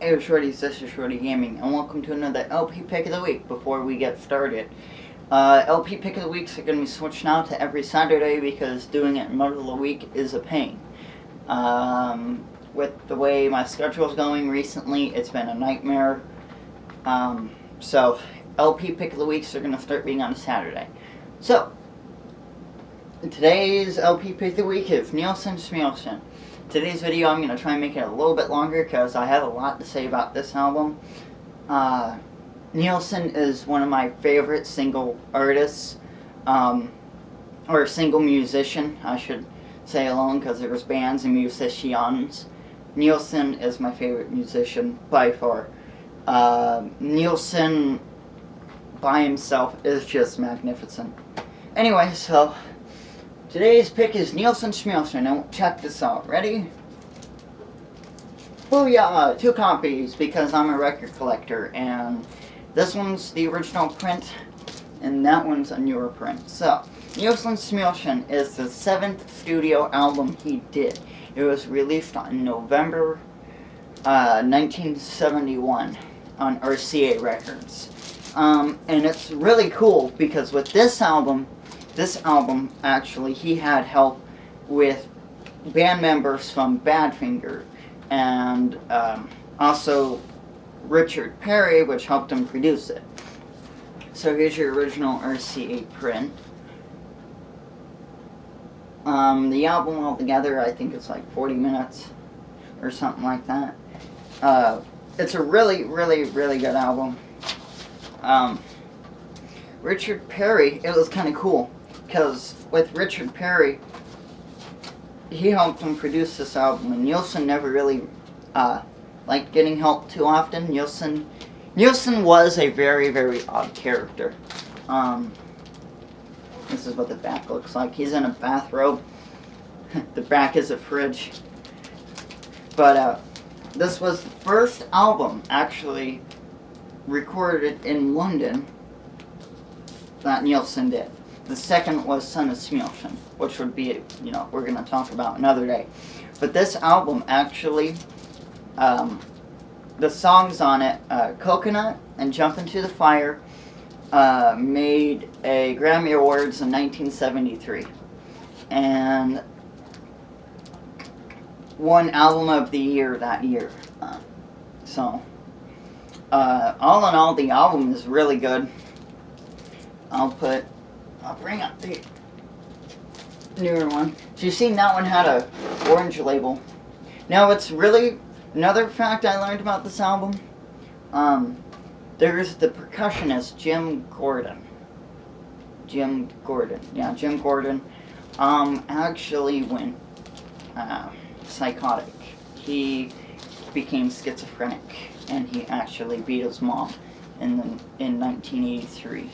Hey Shorties, this is Shorty Gaming, and welcome to another LP Pick of the Week. Before we get started, LP Pick of the Weeks are going to be switched now to every Saturday because doing it in the middle of the week is a pain. With the way my schedule is going recently, it's been a nightmare. So LP Pick of the Weeks are going to start being on a Saturday. So, today's LP Pick of the Week is Nilsson-Schmilsson. Today's video I'm going to try and make it a little bit longer because I have a lot to say about this album. Nilsson is one of my favorite single artists, or single musician, I should say alone, because there's bands and musicians. Nilsson is my favorite musician by far. Nilsson by himself is just magnificent. Anyway, so today's pick is Nilsson-Schmilsson. Now check this out. Ready? Booyah! 2 copies because I'm a record collector, and this one's the original print and that one's a newer print. So, Nilsson-Schmilsson is the 7th studio album he did. It was released on November 1971 on RCA Records. And it's really cool because with this album actually, he had help with band members from Badfinger and also Richard Perry, which helped him produce it. So here's your original RCA print. The album altogether, I think it's like 40 minutes or something like that. It's a really, really, really good album. Richard Perry, it was kind of cool because with Richard Perry, he helped him produce this album, and Nilsson never really liked getting help too often. Nilsson was a very, very odd character. This is what the back looks like. He's in a bathrobe. The back is a fridge. But this was the first album actually recorded in London that Nilsson did. The second was Son of Schmilsson, which would be, we're going to talk about another day. But this album actually, the songs on it, Coconut and Jump Into the Fire, made a Grammy Awards in 1973. And won Album of the Year that year. All in all, the album is really good. I'll bring up the newer one. So you seen that one had a orange label. Now it's really, another fact I learned about this album, there's the percussionist Jim Gordon. Jim Gordon actually went psychotic. He became schizophrenic, and he actually beat his mom in 1983.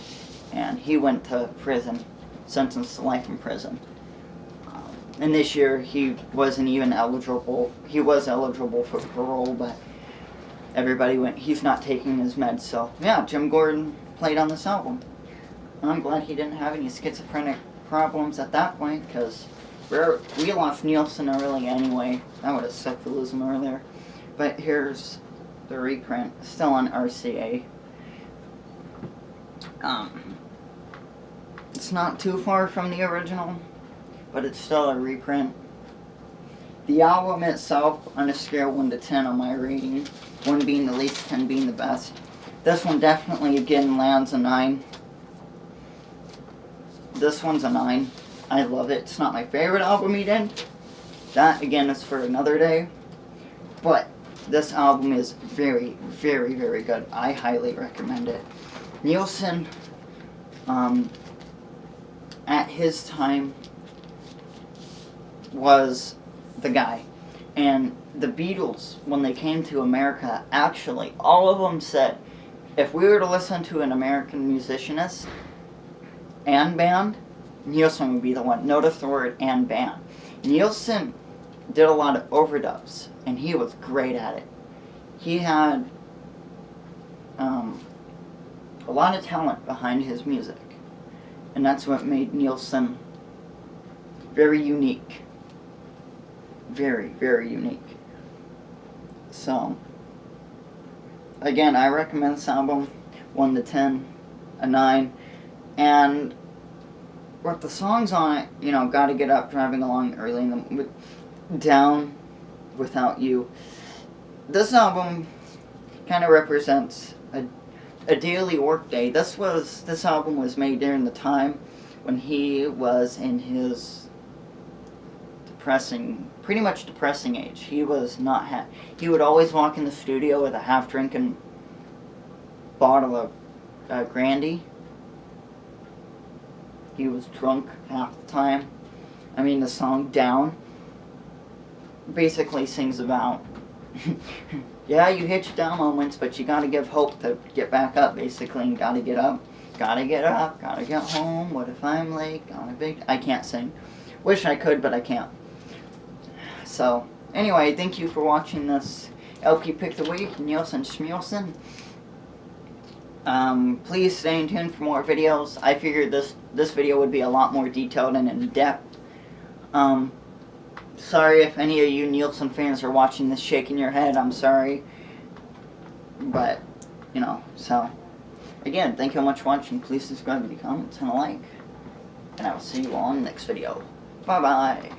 And he went to prison, sentenced to life in prison. And this year he wasn't even eligible. He was eligible for parole, but everybody went, he's not taking his meds. So yeah, Jim Gordon played on this album. And I'm glad he didn't have any schizophrenic problems at that point, because we lost Nilsson early anyway. That would have sucked to lose him earlier. But here's the reprint, still on RCA. It's not too far from the original, but it's still a reprint. The album itself, on a scale of 1 to 10 on my rating, 1 being the least, 10 being the best. This one definitely again lands a 9. This one's a 9. I love it. It's not my favorite album he did. That again is for another day. But this album is very, very, very good. I highly recommend it. Nilsson, at his time, was the guy. And the Beatles, when they came to America, actually, all of them said, if we were to listen to an American musicianist and band, Nilsson would be the one. Notice the word and band. Nilsson did a lot of overdubs, and he was great at it. He had a lot of talent behind his music, and that's what made Nilsson very unique. Very, very unique. So, again, I recommend this album 1 to 10, a 9. And with the songs on it, you know, Gotta Get Up, Driving Along Early in the Down, Without You. This album kind of represents a daily work day. This album was made during the time when he was in his pretty much depressing age. He was not he would always walk in the studio with a half-drinking bottle of Grandy. He was drunk half the time. I mean, the song Down basically sings about yeah, you hit your down moments, but you gotta give hope to get back up, basically, and gotta get up, gotta get home, what if I'm late, I can't sing. Wish I could, but I can't. So, anyway, thank you for watching this LP Pick the Week, Nilsson Schmilsson. Please stay tuned for more videos. I figured this video would be a lot more detailed and in-depth. Sorry if any of you Nilsson fans are watching this shaking your head, I'm sorry. But, you know, so, again, thank you so much for watching. Please subscribe, leave comments, and a like. And I will see you all in the next video. Bye-bye.